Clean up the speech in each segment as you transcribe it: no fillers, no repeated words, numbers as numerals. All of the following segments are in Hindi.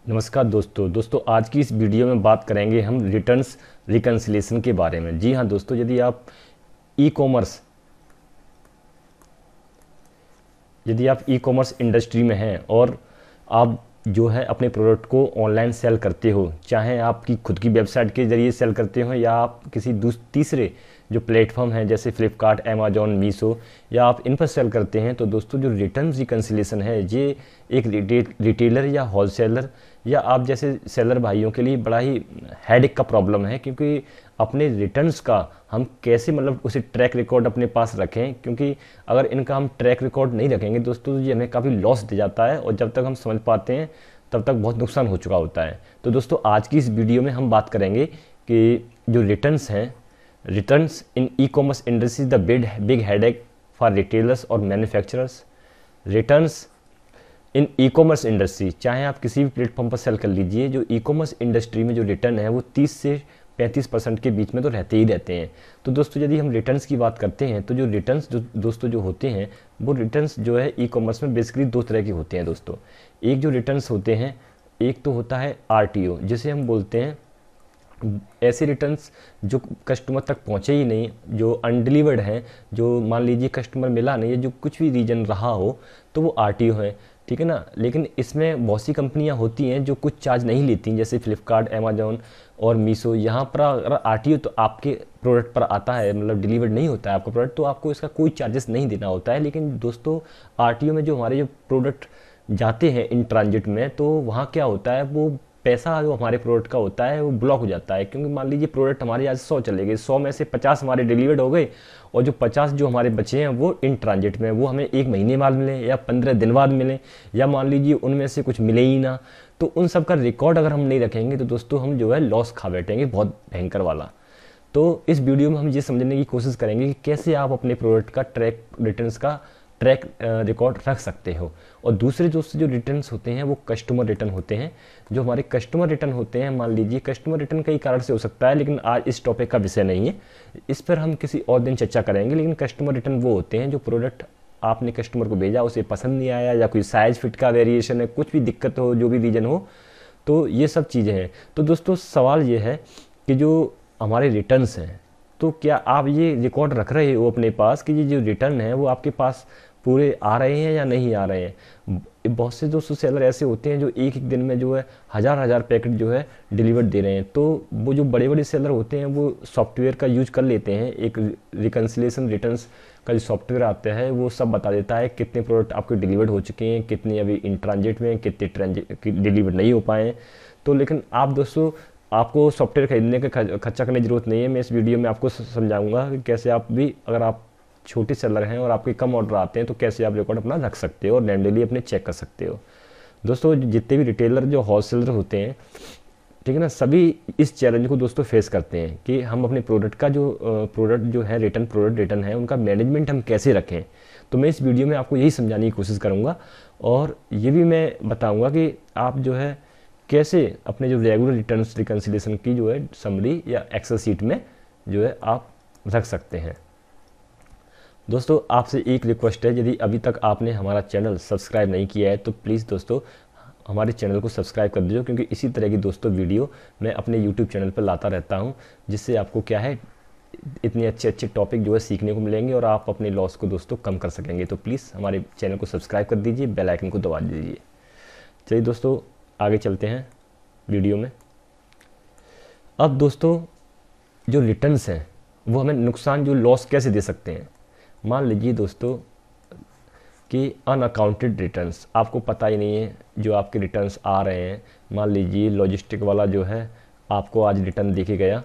नमस्कार दोस्तों आज की इस वीडियो में बात करेंगे हम रिटर्न्स रिकन्सिलेशन के बारे में। जी हाँ दोस्तों, यदि आप ई कॉमर्स इंडस्ट्री में हैं और आप जो है अपने प्रोडक्ट को ऑनलाइन सेल करते हो, चाहे आपकी खुद की वेबसाइट के ज़रिए सेल करते हो या आप किसी तीसरे जो प्लेटफॉर्म हैं जैसे फ्लिपकार्ट, अमेजॉन, मीशो या आप इन पर सेल करते हैं, तो दोस्तों जो रिटर्न रिकन्सिलेशन है ये एक रिटेलर या होलसेलर या आप जैसे सेलर भाइयों के लिए बड़ा ही हेडेक का प्रॉब्लम है। क्योंकि अपने रिटर्न्स का हम कैसे उसे ट्रैक रिकॉर्ड अपने पास रखें, क्योंकि अगर इनका हम ट्रैक रिकॉर्ड नहीं रखेंगे दोस्तों तो ये हमें काफ़ी लॉस दे जाता है और जब तक हम समझ पाते हैं तब तक बहुत नुकसान हो चुका होता है। तो दोस्तों आज की इस वीडियो में हम बात करेंगे कि जो रिटर्न्स हैं, returns in e commerce industry the big headache for retailers और manufacturers. Returns in e commerce industry, चाहे आप किसी भी प्लेटफॉर्म पर सेल कर लीजिए, जो ई कॉमर्स इंडस्ट्री में जो रिटर्न है वो 30 से 35% के बीच में तो रहते ही रहते हैं। तो दोस्तों यदि हम रिटर्न्स की बात करते हैं तो जो रिटर्न्स दोस्तों जो होते हैं वो रिटर्न्स जो है ई कॉमर्स में बेसिकली दो तरह के होते हैं दोस्तों। एक जो रिटर्न्स होते हैं, एक तो होता है RTO, जिसे हम बोलते हैं ऐसे रिटर्न्स जो कस्टमर तक पहुँचे ही नहीं, जो अनडिलीवर्ड हैं, जो मान लीजिए कस्टमर मिला नहीं है, जो कुछ भी रीज़न रहा हो तो वो RTO है, ठीक है ना। लेकिन इसमें बहुत सी कंपनियां होती हैं जो कुछ चार्ज नहीं लेती, जैसे फ्लिपकार्ट, अमेजॉन और मीशो। यहाँ पर अगर RTO तो आपके प्रोडक्ट पर आता है, डिलीवर्ड नहीं होता है आपका प्रोडक्ट, तो आपको इसका कोई चार्जेस नहीं देना होता है। लेकिन दोस्तों RTO में जो हमारे जो प्रोडक्ट जाते हैं इन ट्रांजिट में, तो वहाँ क्या होता है, वो पैसा जो हमारे प्रोडक्ट का होता है वो ब्लॉक हो जाता है। क्योंकि मान लीजिए प्रोडक्ट हमारे आज 100 चले गए, 100 में से 50 हमारे डिलीवर्ड हो गए और जो 50 जो हमारे बचे हैं वो इन ट्रांजिट में, वो हमें 1 महीने बाद मिले या 15 दिन बाद मिले या मान लीजिए उनमें से कुछ मिले ही ना, तो उन सब का रिकॉर्ड अगर हम नहीं रखेंगे तो दोस्तों हम जो है लॉस खा बैठेंगे, बहुत भयंकर वाला। तो इस वीडियो में हम ये समझने की कोशिश करेंगे कि कैसे आप अपने प्रोडक्ट का रिटर्न्स का ट्रैक रिकॉर्ड रख सकते हो। और दूसरे दोस्तों जो रिटर्न्स होते हैं वो कस्टमर रिटर्न होते हैं। जो हमारे कस्टमर रिटर्न होते हैं, मान लीजिए कस्टमर रिटर्न कई कारण से हो सकता है, लेकिन आज इस टॉपिक का विषय नहीं है, इस पर हम किसी और दिन चर्चा करेंगे। लेकिन कस्टमर रिटर्न वो होते हैं जो प्रोडक्ट आपने कस्टमर को भेजा, उसे पसंद नहीं आया या कोई साइज़ फिट का वेरिएशन है, कुछ भी दिक्कत हो, जो भी रीज़न हो, तो ये सब चीज़ें हैं। तो दोस्तों सवाल ये है कि जो हमारे रिटर्न्स हैं, तो क्या आप ये रिकॉर्ड रख रहे हो अपने पास कि ये जो रिटर्न है वो आपके पास पूरे आ रहे हैं या नहीं आ रहे हैं। बहुत से दोस्तों सेलर ऐसे होते हैं जो एक एक दिन में जो है हज़ार पैकेट जो है डिलीवर दे रहे हैं। तो वो जो बड़े बड़े सेलर होते हैं वो सॉफ्टवेयर का यूज कर लेते हैं, एक रिकन्सिलेशन रिटर्न्स का जो सॉफ्टवेयर आता है वो सब बता देता है कितने प्रोडक्ट आपके डिलीवर्ड हो चुके हैं, कितने अभी इन ट्रांजिट में, कितने डिलीवर नहीं हो पाए हैं। तो लेकिन आप दोस्तों, आपको सॉफ्टवेयर खरीदने का खर्चा करने की ज़रूरत नहीं है। मैं इस वीडियो में आपको समझाऊंगा कि कैसे आप भी, अगर आप छोटे सेलर हैं और आपके कम ऑर्डर आते हैं, तो कैसे आप रिकॉर्ड अपना रख सकते हो और रैंडमली अपने चेक कर सकते हो। दोस्तों जितने भी रिटेलर जो होलसेलर होते हैं, ठीक है ना, सभी इस चैलेंज को दोस्तों फेस करते हैं कि हम अपने प्रोडक्ट का जो प्रोडक्ट रिटर्न है उनका मैनेजमेंट हम कैसे रखें। तो मैं इस वीडियो में आपको यही समझाने की कोशिश करूँगा और ये भी मैं बताऊँगा कि आप जो है कैसे अपने जो रेगुलर रिटर्न्स रिकन्सिलेशन की जो है समरी या एक्सेल शीट में जो है आप रख सकते हैं। दोस्तों आपसे एक रिक्वेस्ट है, यदि अभी तक आपने हमारा चैनल सब्सक्राइब नहीं किया है तो प्लीज़ दोस्तों हमारे चैनल को सब्सक्राइब कर दीजिए, क्योंकि इसी तरह की दोस्तों वीडियो मैं अपने यूट्यूब चैनल पर लाता रहता हूं, जिससे आपको क्या है इतने अच्छे टॉपिक जो है सीखने को मिलेंगे और आप अपने लॉस को दोस्तों कम कर सकेंगे। तो प्लीज़ हमारे चैनल को सब्सक्राइब कर दीजिए, बेल आइकन को दबा दीजिए। चलिए दोस्तों आगे चलते हैं वीडियो में। अब दोस्तों जो रिटर्न्स हैं वो हमें नुकसान, जो लॉस कैसे दे सकते हैं। मान लीजिए दोस्तों कि अनअकाउंटेड रिटर्न्स, आपको पता ही नहीं है जो आपके रिटर्न्स आ रहे हैं। मान लीजिए लॉजिस्टिक वाला जो है आपको आज रिटर्न देके गया,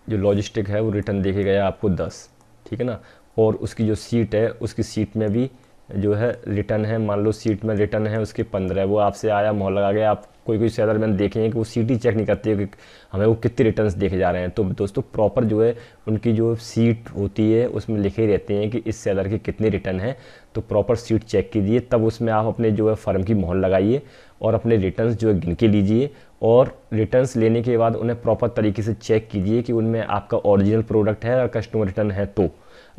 जो लॉजिस्टिक है वो रिटर्न देके गया आपको 10, ठीक है ना, और उसकी जो सीट है उसकी सीट में भी जो है रिटर्न है, मान लो सीट में रिटर्न है उसके 15, वो आपसे आया, मोहर लगा गया। आप कोई सेलर मैंने देखे हैं कि वो सीट ही चेक नहीं करते कि हमें वो कितने रिटर्न्स देखे जा रहे हैं। तो दोस्तों प्रॉपर जो है उनकी जो सीट होती है उसमें लिखे रहते हैं कि इस सेलर के कितने रिटर्न हैं, तो प्रॉपर सीट चेक कीजिए, तब उसमें आप अपने जो है फर्म की मोहर लगाइए और अपने रिटर्न्स जो है गिन के लीजिए। और रिटर्न्स लेने के बाद उन्हें प्रॉपर तरीके से चेक कीजिए कि उनमें आपका ओरिजिनल प्रोडक्ट है और कस्टमर रिटर्न है। तो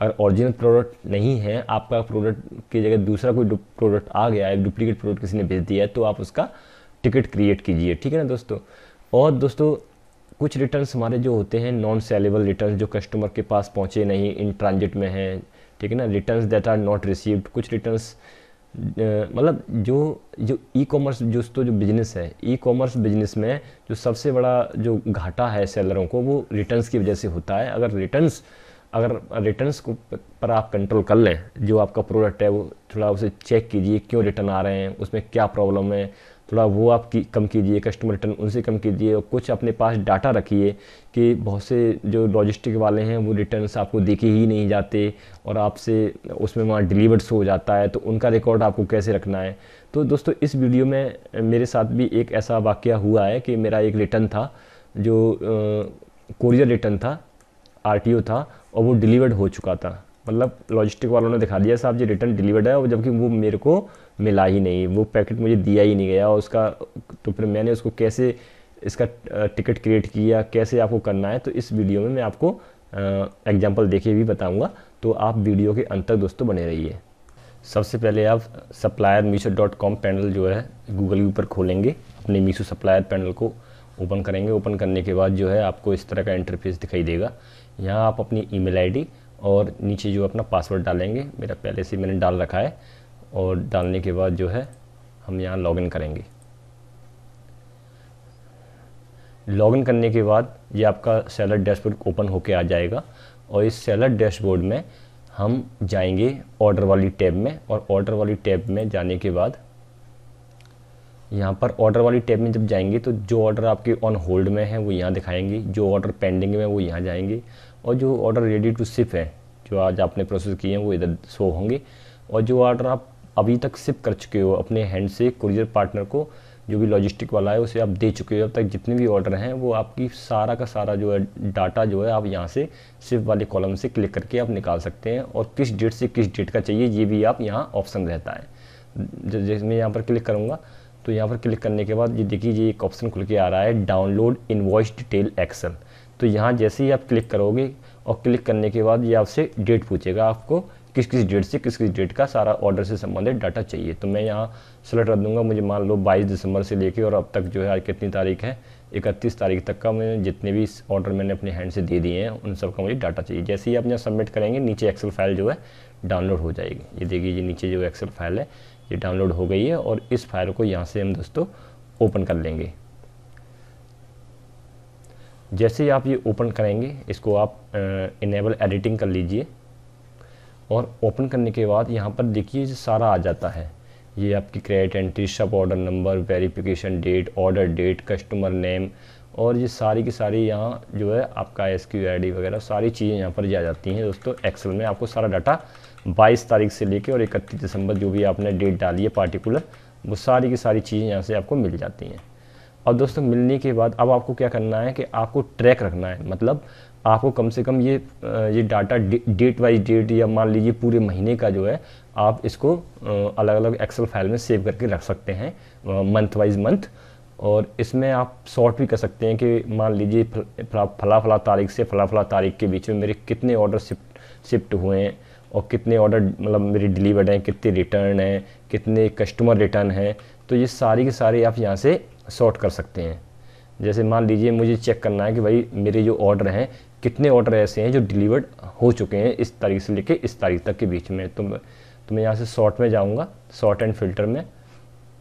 अगर ओरिजिनल प्रोडक्ट नहीं है, आपका प्रोडक्ट की जगह दूसरा कोई प्रोडक्ट आ गया है, डुप्लीकेट प्रोडक्ट किसी ने भेज दिया है, तो आप उसका टिकट क्रिएट कीजिए, ठीक है ना दोस्तों। और दोस्तों कुछ रिटर्न्स हमारे जो होते हैं नॉन सेलेबल रिटर्न, जो कस्टमर के पास पहुँचे नहीं, इन ट्रांजिट में हैं, ठीक है ना। Returns that are not received, कुछ रिटर्न्स मतलब जो जो ई कॉमर्स दोस्तों जो बिज़नेस है, ई कॉमर्स बिजनेस में जो सबसे बड़ा जो घाटा है सेलरों को, वो रिटर्न्स की वजह से होता है। अगर रिटर्न्स को पर आप कंट्रोल कर लें, जो आपका प्रोडक्ट है वो थोड़ा उसे चेक कीजिए, क्यों रिटर्न आ रहे हैं, उसमें क्या प्रॉब्लम है, थोड़ा वो आप कम कीजिए, कस्टमर रिटर्न उनसे कम कीजिए। और कुछ अपने पास डाटा रखिए कि बहुत से जो लॉजिस्टिक वाले हैं वो रिटर्न्स आपको देखे ही नहीं जाते और आपसे उसमें वहाँ डिलीवर्ड हो जाता है, तो उनका रिकॉर्ड आपको कैसे रखना है। तो दोस्तों इस वीडियो में मेरे साथ भी एक ऐसा वाक़या हुआ है कि मेरा एक रिटर्न था जो कोरियर रिटर्न था, आरटीओ था, और वो डिलीवर्ड हो चुका था। मतलब लॉजिस्टिक वालों ने दिखा दिया साहब ये रिटर्न डिलीवर्ड है, और जबकि वो मेरे को मिला ही नहीं, वो पैकेट मुझे दिया ही नहीं गया। और उसका तो फिर मैंने उसको कैसे इसका टिकट क्रिएट किया, कैसे आपको करना है, तो इस वीडियो में मैं आपको एग्जांपल देके भी बताऊंगा। तो आप वीडियो के अंत तक दोस्तों बने रहिए। सबसे पहले आप suppliermeesho.com पैनल जो है गूगल के ऊपर खोलेंगे, अपने मीशो सप्लायर पैनल को ओपन करेंगे। ओपन करने के बाद जो है आपको इस तरह का इंटरफेस दिखाई देगा। यहाँ आप अपनी ईमेल आईडी और नीचे जो अपना पासवर्ड डालेंगे, मेरा पहले से मैंने डाल रखा है, और डालने के बाद जो है हम यहाँ लॉगिन करेंगे। लॉगिन करने के बाद ये आपका सेलर डैशबोर्ड ओपन होके आ जाएगा, और इस सेलर डैशबोर्ड में हम जाएंगे ऑर्डर वाली टैब में। और ऑर्डर वाली टैब में जाने के बाद यहाँ पर ऑर्डर वाली टैब में जब जाएंगे तो जो ऑर्डर आपके ऑन होल्ड में है वो यहाँ दिखाएंगे, जो ऑर्डर पेंडिंग में वो यहाँ जाएंगे, और जो ऑर्डर रेडी टू शिप है जो आज आपने प्रोसेस किए हैं वो इधर शो होंगे। और जो ऑर्डर आप अभी तक शिप कर चुके हो अपने हैंड से कुरियर पार्टनर को, जो भी लॉजिस्टिक वाला है उसे आप दे चुके हो, अब तक जितने भी ऑर्डर हैं वो आपकी सारा का सारा जो है डाटा जो है आप यहाँ से शिप वाले कॉलम से क्लिक करके आप निकाल सकते हैं। और किस डेट से किस डेट का चाहिए ये भी आप यहाँ ऑप्शन रहता है। जैसे मैं यहाँ पर क्लिक करूँगा तो यहाँ पर क्लिक करने के बाद ये देखिए ये एक ऑप्शन खुल के आ रहा है, डाउनलोड इनवॉइस डिटेल एक्सेल। तो यहाँ जैसे ही आप क्लिक करोगे और क्लिक करने के बाद ये आपसे डेट पूछेगा, आपको किस किस डेट से किस किस डेट का सारा ऑर्डर से संबंधित डाटा चाहिए। तो मैं यहाँ सेलेक्ट कर दूंगा, मुझे मान लो 22 दिसंबर से लेके और अब तक जो है आज कितनी तारीख है 31 तारीख तक का मैं जितने भी ऑर्डर मैंने अपने हैंड से दे दिए हैं उन सब का मुझे डाटा चाहिए। जैसे ही आप यहाँ सबमिट करेंगे नीचे एक्सेल फाइल जो है डाउनलोड हो जाएगी। ये देखिए ये नीचे जो एक्सेल फाइल है ये डाउनलोड हो गई है, और इस फाइल को यहाँ से हम दोस्तों ओपन कर लेंगे। जैसे ही आप ये ओपन करेंगे इसको आप इनेबल एडिटिंग कर लीजिए, और ओपन करने के बाद यहाँ पर देखिए ये सारा आ जाता है। ये आपकी क्रेडिट एंट्री, सब order number, verification date, order date, customer name, और ये सारी की सारी यहाँ जो है आपका SQID वगैरह सारी चीज़ें यहाँ पर आ जाती हैं दोस्तों। एक्सेल में आपको सारा डाटा 22 तारीख से लेके और 31 दिसंबर जो भी आपने डेट डाली है पार्टिकुलर, वो सारी की सारी चीज़ें यहाँ से आपको मिल जाती हैं। और दोस्तों मिलने के बाद अब आपको क्या करना है कि आपको ट्रैक रखना है, मतलब आपको कम से कम ये डाटा डेट वाइज डेट या मान लीजिए पूरे महीने का जो है आप इसको अलग अलग एक्सेल फाइल में सेव करके रख सकते हैं मंथ वाइज मंथ। और इसमें आप सॉर्ट भी कर सकते हैं कि मान लीजिए फला तारीख से फला तारीख के बीच में मेरे कितने ऑर्डर शिफ्ट हुए हैं और कितने ऑर्डर मतलब मेरे डिलीवर्ड हैं, कितने रिटर्न हैं, कितने कस्टमर रिटर्न हैं। तो ये सारी के सारे आप यहाँ से सॉर्ट कर सकते हैं। जैसे मान लीजिए मुझे चेक करना है कि भाई मेरे जो ऑर्डर हैं कितने ऑर्डर ऐसे हैं जो डिलीवर्ड हो चुके हैं इस तारीख से लेके इस तारीख तक के बीच में। तो मैं यहाँ से सॉर्ट में जाऊँगा, सॉर्ट एंड फिल्टर में,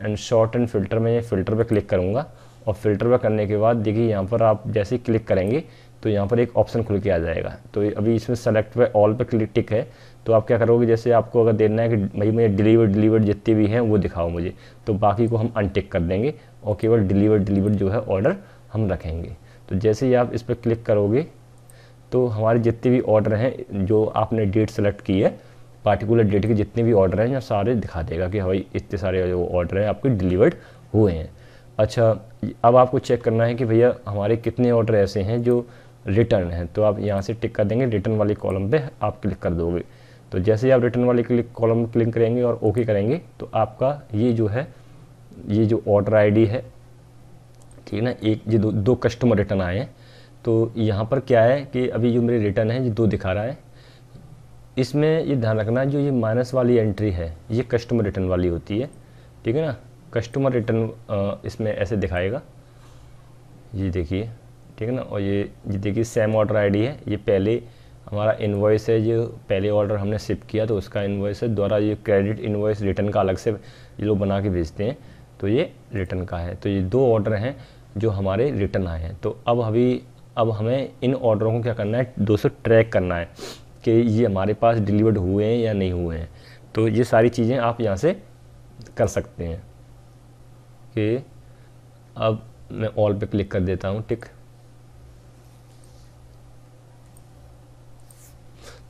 एंड शॉर्ट एंड फिल्टर में ये फिल्टर पे क्लिक करूँगा। और फिल्टर पे करने के बाद देखिए यहाँ पर आप जैसे ही क्लिक करेंगे तो यहाँ पर एक ऑप्शन खुल के आ जाएगा। तो अभी इसमें सेलेक्ट पे ऑल पे क्लिक टिक है, तो आप क्या करोगे, जैसे आपको अगर देखना है कि भाई मुझे डिलीवर्ड जितने भी हैं वो दिखाओ मुझे, तो बाकी को हम अनटिक कर देंगे और केवल डिलीवर्ड जो है ऑर्डर हम रखेंगे। तो जैसे ही आप इस पर क्लिक करोगे तो हमारे जितने भी ऑर्डर हैं जो आपने डेट सेलेक्ट की है पार्टिकुलर डेट के जितने भी ऑर्डर हैं यहाँ सारे दिखा देगा कि भाई इतने सारे जो ऑर्डर हैं आपके डिलीवर्ड हुए हैं। अच्छा, अब आपको चेक करना है कि भैया हमारे कितने ऑर्डर ऐसे हैं जो रिटर्न हैं, तो आप यहाँ से टिक कर देंगे, रिटर्न वाले कॉलम पे आप क्लिक कर दोगे। तो जैसे ही आप रिटर्न वाले कॉलम में क्लिक करेंगे और ओके करेंगे तो आपका ये जो है ये जो ऑर्डर ID है, ठीक है ना, एक ये दो कस्टमर रिटर्न आए हैं। तो यहाँ पर क्या है कि अभी जो मेरे रिटर्न है ये 2 दिखा रहा है, इसमें ये ध्यान रखना, जो ये माइनस वाली एंट्री है ये कस्टमर रिटर्न वाली होती है, ठीक है ना। कस्टमर रिटर्न इसमें ऐसे दिखाएगा, ये देखिए, ठीक है ना। और ये देखिए सेम ऑर्डर आईडी है, ये पहले हमारा इनवॉइस है, जो पहले ऑर्डर हमने शिप किया तो उसका इनवॉइस है, द्वारा ये क्रेडिट इनवॉइस रिटर्न का अलग से ये लोग बना के भेजते हैं, तो ये रिटर्न का है। तो ये 2 ऑर्डर हैं जो हमारे रिटर्न आए हैं। तो अब हमें इन ऑर्डरों को क्या करना है, दोस्तों ट्रैक करना है कि ये हमारे पास डिलीवर्ड हुए हैं या नहीं हुए हैं। तो ये सारी चीज़ें आप यहाँ से कर सकते हैं कि अब मैं ऑल पे क्लिक कर देता हूँ, टिक।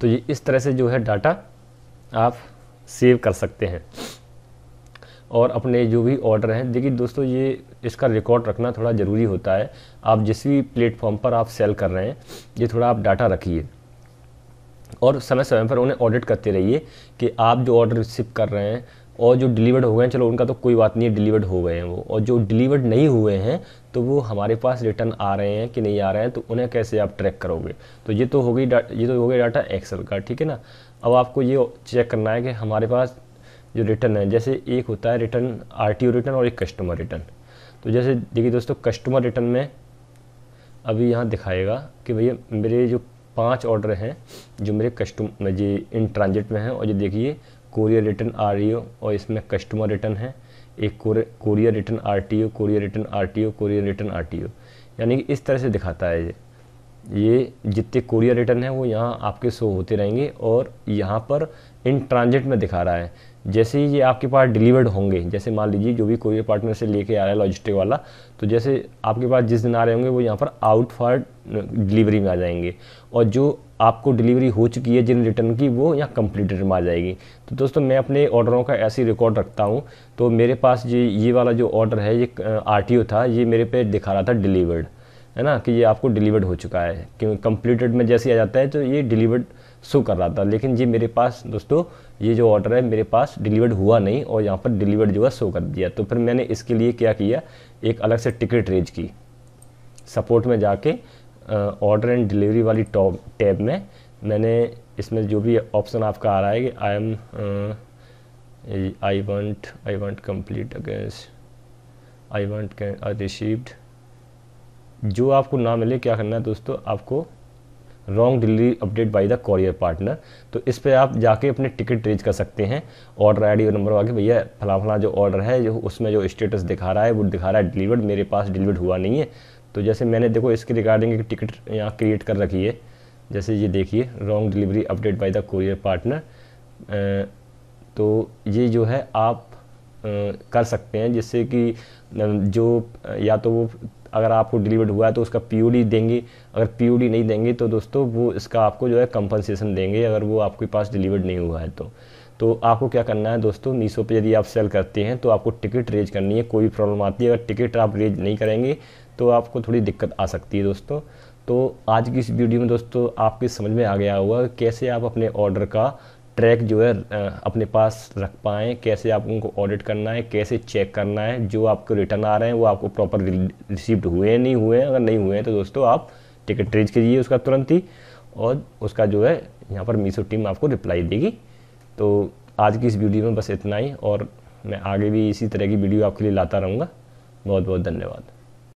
तो ये इस तरह से जो है डाटा आप सेव कर सकते हैं और अपने जो भी ऑर्डर हैं, देखिए दोस्तों ये इसका रिकॉर्ड रखना थोड़ा ज़रूरी होता है। आप जिस भी प्लेटफॉर्म पर आप सेल कर रहे हैं, ये थोड़ा आप डाटा रखिए और समय समय पर उन्हें ऑडिट करते रहिए कि आप जो ऑर्डर रिसीव कर रहे हैं और जो डिलीवर्ड हो गए हैं, चलो उनका तो कोई बात नहीं है, डिलीवर्ड हो गए हैं वो, और जो डिलीवर्ड नहीं हुए हैं तो वो हमारे पास रिटर्न आ रहे हैं कि नहीं आ रहे हैं, तो उन्हें कैसे आप ट्रैक करोगे। तो ये तो हो गई डाटा एक्सेल का, ठीक है ना। अब आपको ये चेक करना है कि हमारे पास जो रिटर्न है, जैसे एक होता है रिटर्न RTO रिटर्न और एक कस्टमर रिटर्न। तो जैसे देखिए दोस्तों, कस्टमर रिटर्न में अभी यहाँ दिखाएगा कि भैया मेरे जो 5 ऑर्डर हैं जो मेरे कस्टमर जी इन ट्रांजिट में हैं, और ये देखिए कोरियर रिटर्न REO और इसमें कस्टमर रिटर्न है, एक courier return RTO, courier return RTO, courier return RTO, यानी कि इस तरह से दिखाता है। ये जितने कोरियर रिटर्न है वो यहाँ आपके शो होते रहेंगे और यहाँ पर इन ट्रांजिट में दिखा रहा है। जैसे ही ये आपके पास डिलीवर्ड होंगे, जैसे मान लीजिए जो भी कोरियर पार्टनर से लेके आ रहा है लॉजिस्टिक वाला, तो जैसे आपके पास जिस दिन आ रहे होंगे वो यहाँ पर आउट फॉर डिलीवरी में आ जाएंगे, और जो आपको डिलीवरी हो चुकी है जिन रिटर्न की, वो यहाँ कंप्लीटेड में आ जाएगी। तो दोस्तों मैं अपने ऑर्डरों का ऐसे ही रिकॉर्ड रखता हूँ। तो मेरे पास ये वाला जो ऑर्डर है, ये RTO था, ये मेरे पे दिखा रहा था डिलीवर्ड, है ना, कि ये आपको डिलीवर्ड हो चुका है, क्योंकि कंप्लीटेड में जैसे आ जाता है तो ये डिलीवर्ड शो कर रहा था। लेकिन ये मेरे पास दोस्तों ये जो ऑर्डर है मेरे पास डिलीवर्ड हुआ नहीं, और यहाँ पर डिलीवर्ड जो है शो कर दिया। तो फिर मैंने इसके लिए क्या किया, एक अलग से टिकट रेज की, सपोर्ट में जाके ऑर्डर एंड डिलीवरी वाली टैब में मैंने इसमें जो भी ऑप्शन आपका आ रहा है कि I want complete against I want received, जो आपको ना मिले क्या करना है दोस्तों, आपको wrong delivery update by the courier partner, तो इस पे आप जाके अपने टिकट रेज कर सकते हैं। ऑर्डर आईडी और नंबर आके भैया फला जो ऑर्डर है, जो उसमें जो स्टेटस दिखा रहा है वो दिखा रहा है डिलीवर्ड, मेरे पास डिलीवर्ड हुआ नहीं है। तो जैसे मैंने देखो इसके रिगार्डिंग एक टिकट यहाँ क्रिएट कर रखी है, जैसे ये देखिए wrong delivery update by the courier partner. तो ये जो है आप कर सकते हैं, जिससे कि जो या तो वो अगर आपको डिलीवर्ड हुआ है तो उसका POD देंगे, अगर POD नहीं देंगे तो दोस्तों वो इसका आपको जो है कंपनसेशन देंगे, अगर वो आपके पास डिलीवर्ड नहीं हुआ है तो आपको क्या करना है दोस्तों, मीशो पे यदि आप सेल करते हैं तो आपको टिकट रेज करनी है। कोई प्रॉब्लम आती है, अगर टिकट आप रेज नहीं करेंगे तो आपको थोड़ी दिक्कत आ सकती है दोस्तों। तो आज की इस वीडियो में दोस्तों आपके समझ में आ गया होगा कैसे आप अपने ऑर्डर का ट्रैक जो है अपने पास रख पाएँ, कैसे आप उनको ऑडिट करना है, कैसे चेक करना है जो आपको रिटर्न आ रहे हैं वो आपको प्रॉपर रिसीव्ड हुए हैं नहीं हुए हैं। अगर नहीं हुए हैं तो दोस्तों आप टिकट रेज कीजिए उसका तुरंत ही, और उसका जो है यहाँ पर मीशो टीम आपको रिप्लाई देगी। तो आज की इस वीडियो में बस इतना ही, और मैं आगे भी इसी तरह की वीडियो आपके लिए लाता रहूँगा। बहुत बहुत धन्यवाद।